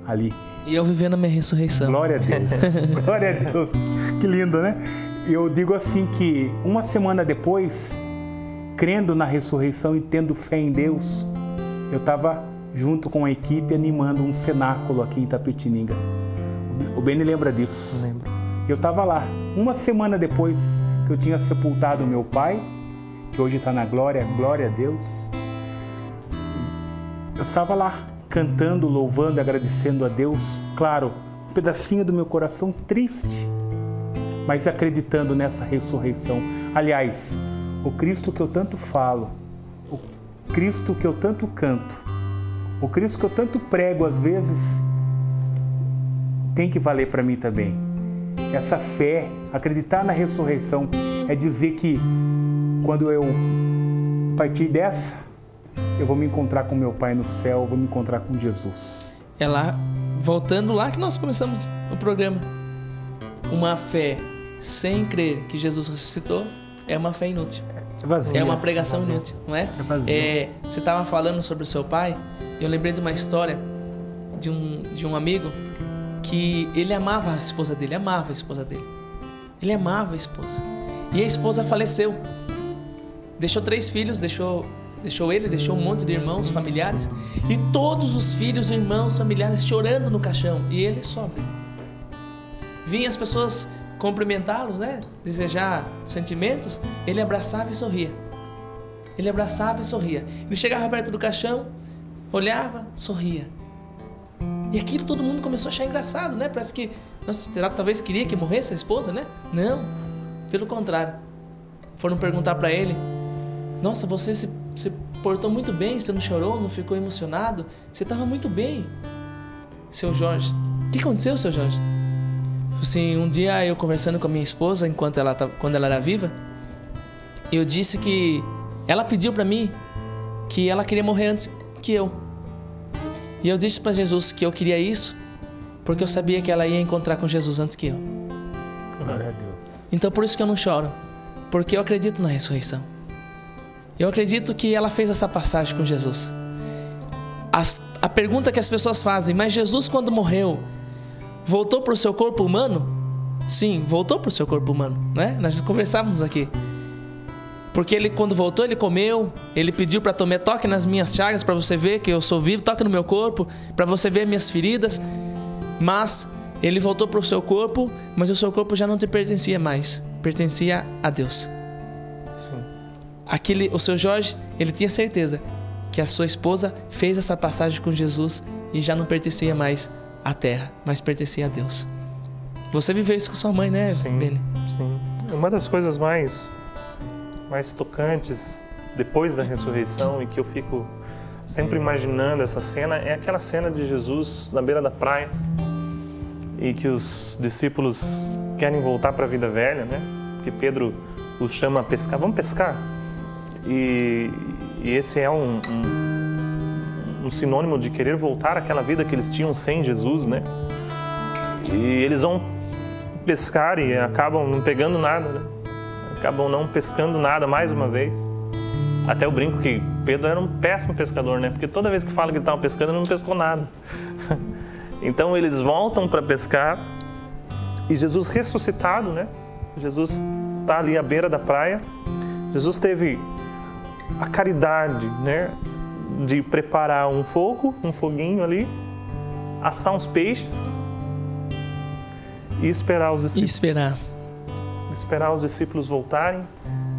ali. E eu vivendo a minha ressurreição. Glória a Deus. Glória a Deus. Que lindo, né? Eu digo assim que uma semana depois, crendo na ressurreição e tendo fé em Deus, eu estava junto com a equipe animando um cenáculo aqui em Itapetininga. O Beni lembra disso. Lembro. Eu estava lá, uma semana depois que eu tinha sepultado meu pai, que hoje está na glória, glória a Deus. Eu estava lá, cantando, louvando, agradecendo a Deus. Claro, um pedacinho do meu coração triste, mas acreditando nessa ressurreição. Aliás, o Cristo que eu tanto falo, o Cristo que eu tanto canto, o Cristo que eu tanto prego às vezes, tem que valer para mim também. Essa fé, acreditar na ressurreição, é dizer que quando eu partir dessa, eu vou me encontrar com meu Pai no céu, eu vou me encontrar com Jesus. É lá, voltando lá que nós começamos o programa. Uma fé sem crer que Jesus ressuscitou é uma fé inútil. É vazio. É uma pregação inútil, não é? É vazio. Você estava falando sobre o seu pai, eu lembrei de uma história de um amigo que ele amava a esposa dele, Ele amava a esposa. E a esposa faleceu. Deixou 3 filhos, deixou um monte de irmãos, familiares. E todos os filhos, irmãos, familiares chorando no caixão. E ele sóbrio. Vinha as pessoas cumprimentá-los, né? Desejar sentimentos. Ele abraçava e sorria. Ele chegava perto do caixão, olhava, sorria. E aquilo todo mundo começou a achar engraçado, né? Parece que, talvez queria que morresse a esposa, né? Não, pelo contrário. Foram perguntar para ele: nossa, você se portou muito bem, você não chorou, não ficou emocionado, você estava muito bem, seu Jorge. O que aconteceu, seu Jorge? Assim, um dia eu conversando com a minha esposa, quando ela era viva, eu disse que ela pediu para mim que ela queria morrer antes que eu. E eu disse para Jesus que eu queria isso porque eu sabia que ela ia encontrar com Jesus antes que eu. Glória a Deus. Então por isso que eu não choro, porque eu acredito na ressurreição. Eu acredito que ela fez essa passagem com Jesus. A pergunta que as pessoas fazem: mas Jesus, quando morreu, voltou para o seu corpo humano? Sim, voltou para o seu corpo humano, né? Nós conversávamos aqui. Porque ele, quando voltou, ele comeu, ele pediu para tomar, toque nas minhas chagas para você ver que eu sou vivo, toque no meu corpo para você ver minhas feridas. Mas ele voltou para o seu corpo, mas o seu corpo já não te pertencia mais, pertencia a Deus. O seu Jorge, ele tinha certeza que a sua esposa fez essa passagem com Jesus e já não pertencia mais à terra, mas pertencia a Deus. Você viveu isso com sua mãe, né, Beni? Sim. Uma das coisas mais tocantes depois da ressurreição e que eu fico sempre imaginando essa cena é aquela cena de Jesus na beira da praia e que os discípulos querem voltar para a vida velha, né? Porque Pedro os chama a pescar. Vamos pescar? E esse é um sinônimo de querer voltar àquela vida que eles tinham sem Jesus, né? E eles vão pescar e acabam não pegando nada, né? Acabam não pescando nada mais uma vez. Até eu brinco que Pedro era um péssimo pescador, né? Porque toda vez que fala que ele estava pescando, ele não pescou nada. Então eles voltam para pescar e Jesus ressuscitado, né? Jesus está ali à beira da praia. Jesus teve a caridade, né, de preparar um foguinho ali, assar uns peixes e esperar os discípulos. Esperar os discípulos voltarem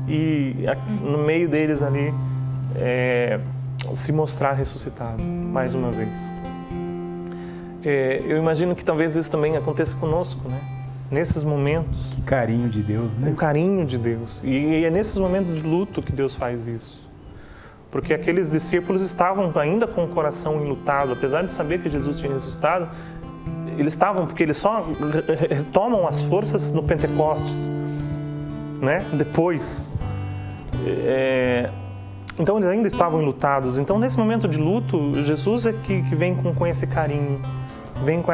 e no meio deles ali se mostrar ressuscitado mais uma vez. Eu imagino que talvez isso também aconteça conosco, né? Nesses momentos. Que carinho de Deus, né? O carinho de Deus. E é nesses momentos de luto que Deus faz isso. Porque aqueles discípulos estavam ainda com o coração enlutado, apesar de saber que Jesus tinha ressuscitado, eles estavam, porque eles só retomam as forças no Pentecostes, né? Depois. Então eles ainda estavam enlutados. Então nesse momento de luto, Jesus é que vem com esse carinho, vem com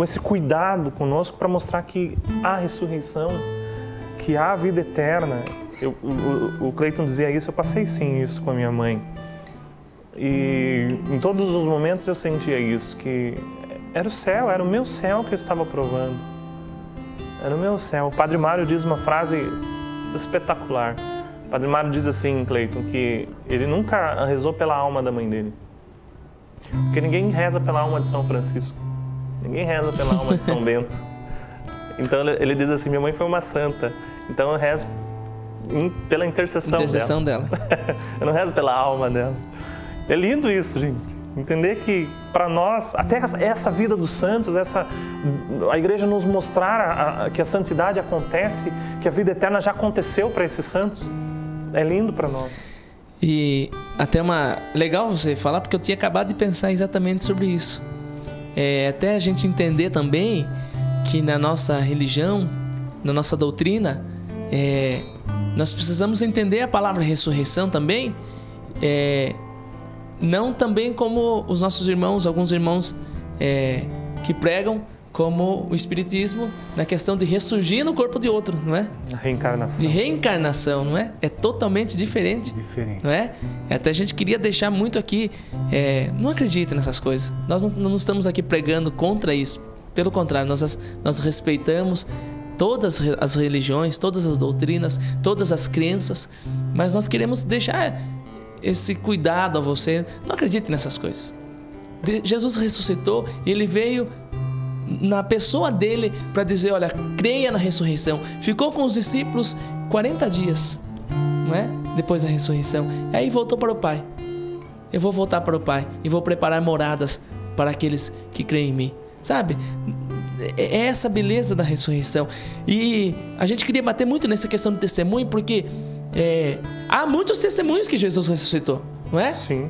esse cuidado conosco para mostrar que há ressurreição, que há vida eterna. O Cleiton dizia isso, eu passei sim isso com a minha mãe. E em todos os momentos eu sentia isso, que era o céu, era o meu céu que eu estava provando. Era o meu céu. O Padre Mário diz uma frase espetacular. O Padre Mário diz assim, Cleiton, que ele nunca rezou pela alma da mãe dele. Porque ninguém reza pela alma de São Francisco. Ninguém reza pela alma de São Bento. Então ele diz assim, minha mãe foi uma santa, então eu rezo pela intercessão dela. Eu não rezo pela alma dela. É lindo isso, gente. Entender que para nós, até essa vida dos santos, a igreja nos mostrar que a santidade acontece, que a vida eterna já aconteceu para esses santos, é lindo para nós. E até legal você falar, porque eu tinha acabado de pensar exatamente sobre isso. Até a gente entender também que na nossa religião, na nossa doutrina, nós precisamos entender a palavra ressurreição também, não também como os nossos irmãos, alguns irmãos que pregam, como o Espiritismo, na questão de ressurgir no corpo de outro, não é? Reencarnação. De reencarnação, não é? É totalmente diferente. Diferente. Não é? Até a gente queria deixar muito aqui, não acredite nessas coisas. Nós não estamos aqui pregando contra isso. Pelo contrário, nós respeitamos todas as religiões, todas as doutrinas, todas as crenças, mas nós queremos deixar esse cuidado a você. Não acredite nessas coisas. Jesus ressuscitou e Ele veio na pessoa dele para dizer, olha, creia na ressurreição. Ficou com os discípulos 40 dias, não é? Depois da ressurreição. E aí voltou para o Pai. Eu vou voltar para o Pai e vou preparar moradas para aqueles que creem em mim. Sabe? É essa beleza da ressurreição. E a gente queria bater muito nessa questão do testemunho, porque há muitos testemunhos que Jesus ressuscitou, não é? Sim.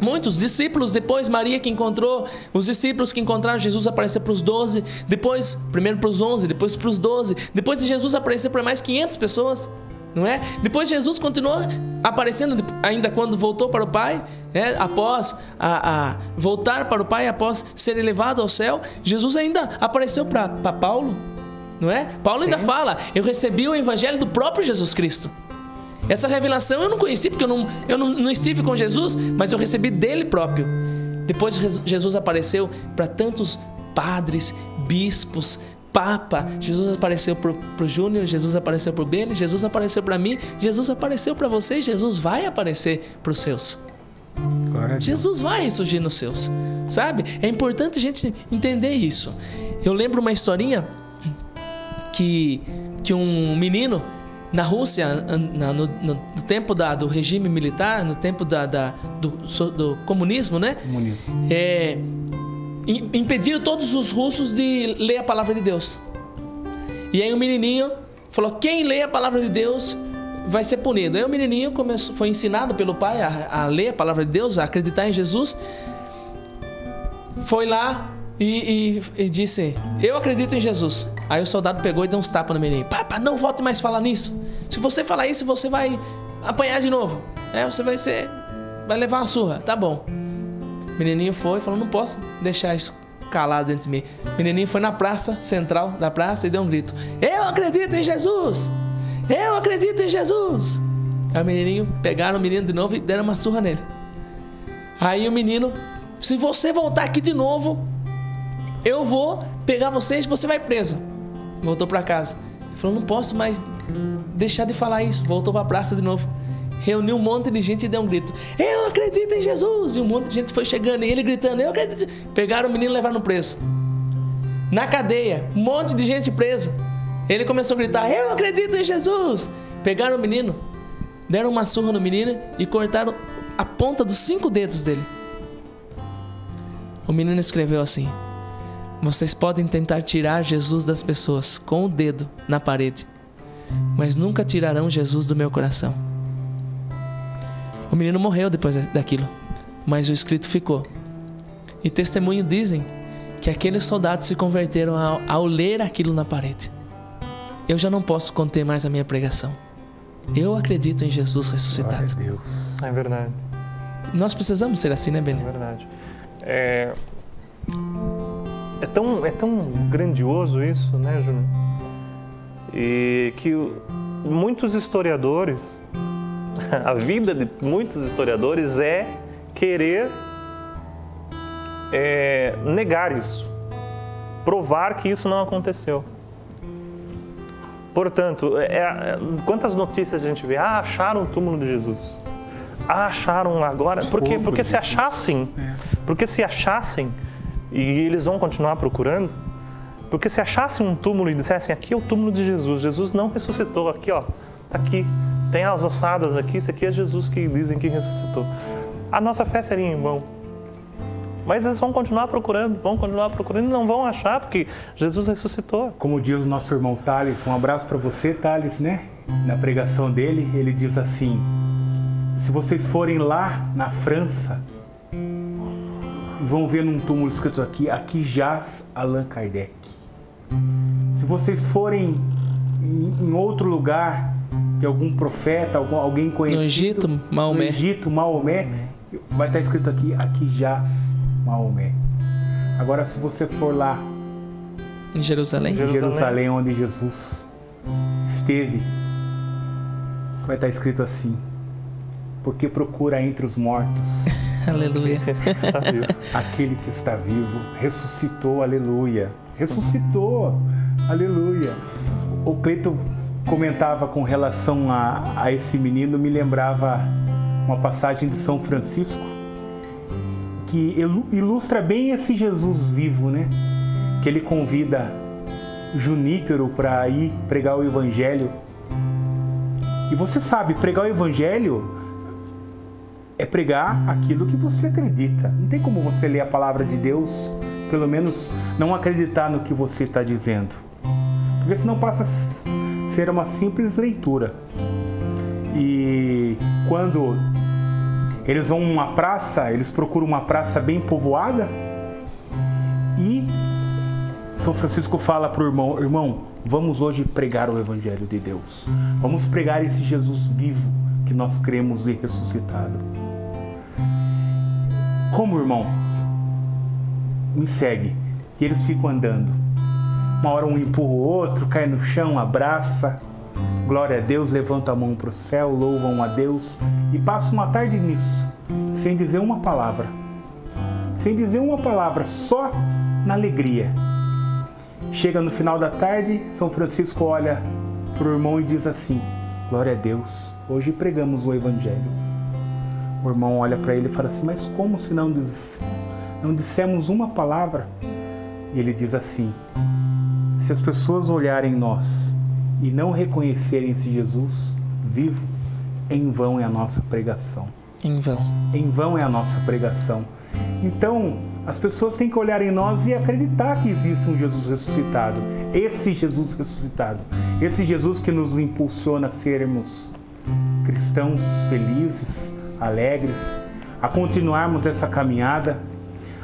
Muitos discípulos, depois Maria que encontrou, os discípulos que encontraram Jesus apareceu para os 12, depois, primeiro para os 11, depois para os 12, depois de Jesus apareceu para mais 500 pessoas, não é? Depois Jesus continuou aparecendo ainda quando voltou para o Pai, após voltar para o Pai, após ser elevado ao céu, Jesus ainda apareceu para Paulo, não é? Paulo ainda fala, eu recebi o evangelho do próprio Jesus Cristo. Essa revelação eu não conheci porque eu não estive com Jesus, mas eu recebi dele próprio. Depois Jesus apareceu para tantos padres, bispos, Papa. Jesus apareceu para o Júnior, Jesus apareceu para o Beni, Jesus apareceu para mim, Jesus apareceu para você, Jesus vai aparecer para os seus. Jesus vai ressurgir nos seus, sabe? É importante a gente entender isso. Eu lembro uma historinha que um menino na Rússia, no tempo do regime militar, no tempo do comunismo, né? Comunismo. Impediram todos os russos de ler a palavra de Deus. E aí o menininho falou, quem lê a palavra de Deus vai ser punido. Aí o menininho foi ensinado pelo pai a ler a palavra de Deus, a acreditar em Jesus. Foi lá e disse, eu acredito em Jesus. Aí o soldado pegou e deu uns tapas no menino. Papa, não volte mais falar nisso. Se você falar isso, você vai apanhar de novo. Você vai levar uma surra. Tá bom. O menininho foi e falou, não posso deixar isso calado dentro de mim. O menininho foi na praça central da praça e deu um grito. Eu acredito em Jesus! Eu acredito em Jesus! Aí o menininho, pegaram o menino de novo e deram uma surra nele. Aí o menino, se você voltar aqui de novo, eu vou pegar você e você vai preso. Voltou para casa. Ele falou, não posso mais deixar de falar isso. Voltou para a praça de novo. Reuniu um monte de gente e deu um grito. Eu acredito em Jesus! E um monte de gente foi chegando e ele gritando, eu acredito. Pegaram o menino e levaram preso. Na cadeia, um monte de gente presa. Ele começou a gritar, eu acredito em Jesus! Pegaram o menino, deram uma surra no menino e cortaram a ponta dos 5 dedos dele. O menino escreveu assim, vocês podem tentar tirar Jesus das pessoas com o dedo na parede, mas nunca tirarão Jesus do meu coração. O menino morreu depois daquilo, mas o escrito ficou. E testemunhos dizem que aqueles soldados se converteram ao ler aquilo na parede. Eu já não posso conter mais a minha pregação. Eu acredito em Jesus ressuscitado. Glória a Deus. É verdade. Nós precisamos ser assim, né, Beni? É verdade. É tão grandioso isso, né, Júnior? E que muitos historiadores, a vida de muitos historiadores é querer negar isso, provar que isso não aconteceu. Portanto, quantas notícias a gente vê? Acharam o túmulo de Jesus. Acharam agora. Porque se achassem, e eles vão continuar procurando, porque se achassem um túmulo e dissessem, aqui é o túmulo de Jesus, Jesus não ressuscitou, aqui ó, tá aqui, tem as ossadas aqui, isso aqui é Jesus que dizem que ressuscitou. A nossa fé seria em vão. Mas eles vão continuar procurando e não vão achar, porque Jesus ressuscitou. Como diz o nosso irmão Thales, um abraço para você, Thales, né? Na pregação dele, ele diz assim, se vocês forem lá na França, vão ver num túmulo escrito aqui jaz Allan Kardec. Se vocês forem em outro lugar, de algum profeta, alguém conhecido. No Egito, Maomé. No Egito, Maomé. Vai estar escrito aqui jaz Maomé. Agora, se você for lá Em Jerusalém? em Jerusalém, onde Jesus esteve, vai estar escrito assim: porque procura entre os mortos Aleluia. Está vivo. aquele que está vivo, ressuscitou, aleluia. Ressuscitou, aleluia. O Cleito comentava com relação a esse menino, me lembrava uma passagem de São Francisco que ilustra bem esse Jesus vivo, né? Que ele convida Junípero para ir pregar o Evangelho. E você sabe, pregar o Evangelho é pregar aquilo que você acredita. Não tem como você ler a palavra de Deus, pelo menos não acreditar no que você está dizendo. Porque senão passa a ser uma simples leitura. E quando eles vão a uma praça, eles procuram uma praça bem povoada e São Francisco fala para o irmão: irmão, vamos hoje pregar o Evangelho de Deus. Vamos pregar esse Jesus vivo que nós cremos e ressuscitado. Como, irmão? Me segue. E eles ficam andando. Uma hora um empurra o outro, cai no chão, abraça. Glória a Deus, levanta a mão para o céu, louvam a Deus. E passa uma tarde nisso, sem dizer uma palavra. Sem dizer uma palavra, só na alegria. Chega no final da tarde, São Francisco olha para o irmão e diz assim: glória a Deus, hoje pregamos o Evangelho. O irmão olha para ele e fala assim: mas como se não dissemos uma palavra? E ele diz assim: se as pessoas olharem nós e não reconhecerem esse Jesus vivo, em vão é a nossa pregação. Em vão. Em vão é a nossa pregação. Então, as pessoas têm que olhar em nós e acreditar que existe um Jesus ressuscitado. Esse Jesus ressuscitado. Esse Jesus que nos impulsiona a sermos cristãos felizes, alegres, a continuarmos essa caminhada.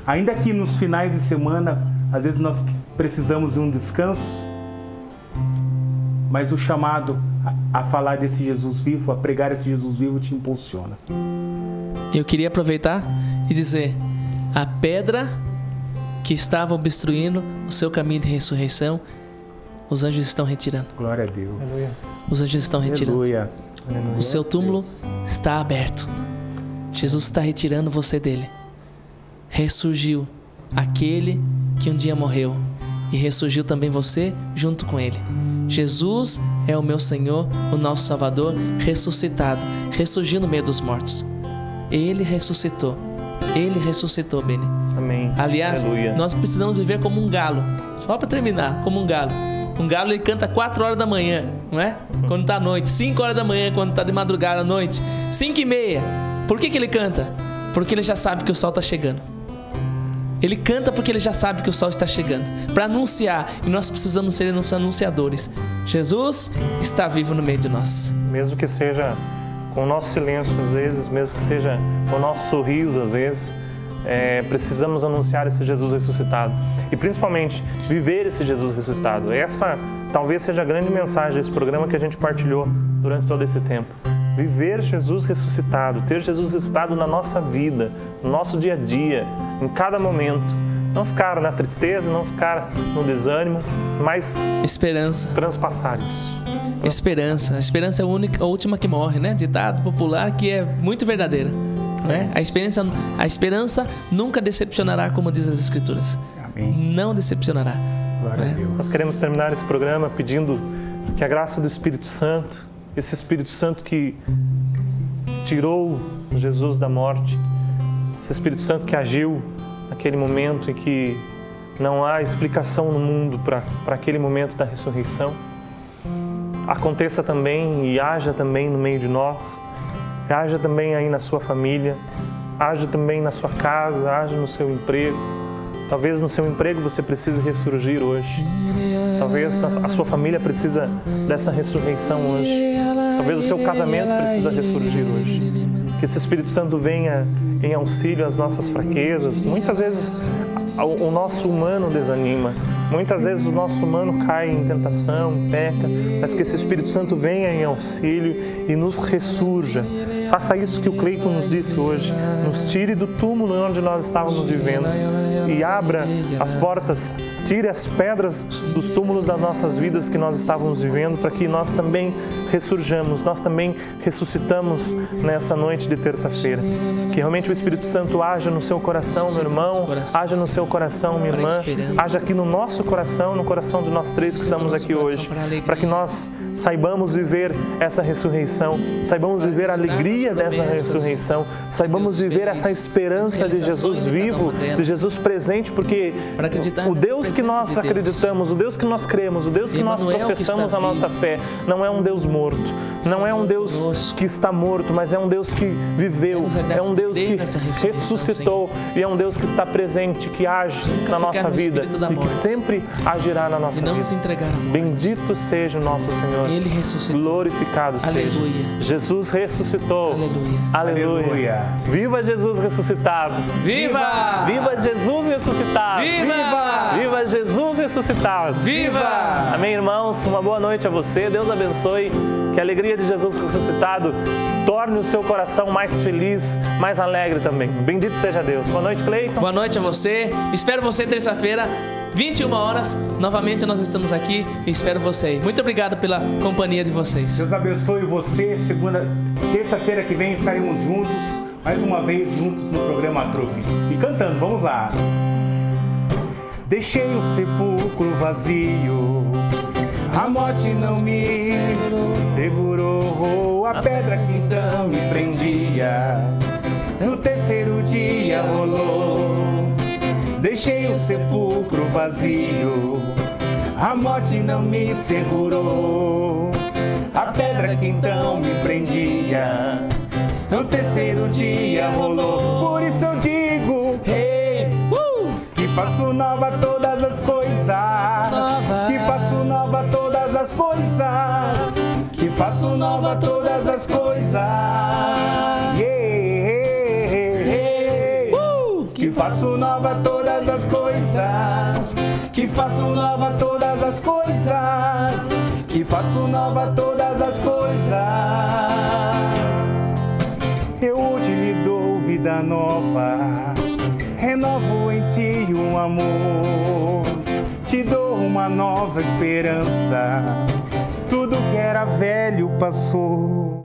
Ainda que nos finais de semana, às vezes nós precisamos de um descanso, mas o chamado a falar desse Jesus vivo, a pregar esse Jesus vivo, te impulsiona. Eu queria aproveitar e dizer: a pedra que estava obstruindo o seu caminho de ressurreição, os anjos estão retirando. Glória a Deus. Aleluia. Os anjos estão retirando. Aleluia. O seu túmulo está aberto. Jesus está retirando você dele. Ressurgiu aquele que um dia morreu, e ressurgiu também você junto com ele. Jesus é o meu Senhor, o nosso Salvador, ressuscitado, ressurgiu no meio dos mortos. Ele ressuscitou, Beni. Amém. Aliás, Aleluia. nós precisamos viver como um galo. Só para terminar, como um galo. Um galo, ele canta 4 horas da manhã, não é? Quando está à noite. 5 horas da manhã, quando está de madrugada à noite. 5:30. Por que ele canta? Porque ele já sabe que o sol está chegando. Ele canta porque ele já sabe que o sol está chegando, para anunciar, e nós precisamos ser anunciadores. Jesus está vivo no meio de nós. Mesmo que seja com o nosso silêncio às vezes, mesmo que seja com o nosso sorriso às vezes, precisamos anunciar esse Jesus ressuscitado. E principalmente, viver esse Jesus ressuscitado. Essa talvez seja a grande mensagem desse programa que a gente partilhou durante todo esse tempo. Viver Jesus ressuscitado, ter Jesus ressuscitado na nossa vida, no nosso dia a dia, em cada momento. Não ficar na tristeza, não ficar no desânimo, mas esperança. Transpassar isso. Esperança. A esperança é a última que morre, né? Ditado popular que é muito verdadeira. Não é? A esperança nunca decepcionará, como diz as Escrituras. Amém. Não decepcionará. Glória a Deus. Nós queremos terminar esse programa pedindo que a graça do Espírito Santo, esse Espírito Santo que tirou Jesus da morte, esse Espírito Santo que agiu naquele momento em que não há explicação no mundo para aquele momento da ressurreição, aconteça também e haja também no meio de nós, haja também aí na sua família, haja também na sua casa, haja no seu emprego. Talvez no seu emprego você precise ressurgir hoje. Talvez a sua família precisa dessa ressurreição hoje. Talvez o seu casamento precisa ressurgir hoje. Que esse Espírito Santo venha em auxílio às nossas fraquezas. Muitas vezes o nosso humano desanima, Muitas vezes o nosso humano cai em tentação, peca, mas que esse Espírito Santo venha em auxílio e nos ressurja. Faça isso que o Cleiton nos disse hoje, nos tire do túmulo onde nós estávamos vivendo e abra as portas, tire as pedras dos túmulos das nossas vidas que nós estávamos vivendo, para que nós também ressurjamos, nós também ressuscitamos nessa noite de terça-feira. Que realmente o Espírito Santo haja no seu coração, meu irmão, haja no seu coração, minha irmã, haja aqui no nosso coração, no coração de nós três que estamos aqui hoje, para que nós saibamos viver essa ressurreição, saibamos viver a alegria dessa ressurreição, saibamos viver essa esperança de Jesus vivo, de Jesus presente, porque o Deus que nós acreditamos, o Deus que nós cremos, o Deus que nós professamos a nossa fé, não é um Deus morto, não é um Deus que está morto, mas é um Deus que viveu, é um Deus que ressuscitou e é um Deus que está presente, que age na nossa vida e que sempre agirá na nossa vida. Bendito seja o nosso Senhor. Ele ressuscitou. Glorificado seja. Jesus ressuscitou. Aleluia. Aleluia. Viva Jesus ressuscitado. Viva! Viva Jesus ressuscitado. Viva! Viva Jesus ressuscitado. Viva! Amém, irmãos. Uma boa noite a você. Deus abençoe. Que a alegria de Jesus ressuscitado torne o seu coração mais feliz, mais alegre também. Bendito seja Deus. Boa noite, Cleiton. Boa noite a você. Espero você terça-feira, 21 horas. Novamente nós estamos aqui e espero você. Muito obrigado pela companhia de vocês. Deus abençoe você. Terça-feira que vem estaremos juntos, mais uma vez juntos no programa Trupe. E cantando, vamos lá. Deixei o sepulcro vazio, a morte não me segurou, a pedra que então me prendia, no terceiro dia rolou. Deixei o sepulcro vazio, a morte não me segurou, a pedra que então me prendia, no terceiro dia rolou. Por isso eu digo, que faço nova todas as coisas, que faço nova todas as coisas, que faço nova todas as coisas, que faço nova todas as coisas, que faço nova todas as coisas, que faço nova todas as coisas. Eu hoje lhe dou vida nova, renovo em ti um amor, te dou uma nova esperança, tudo que era velho passou.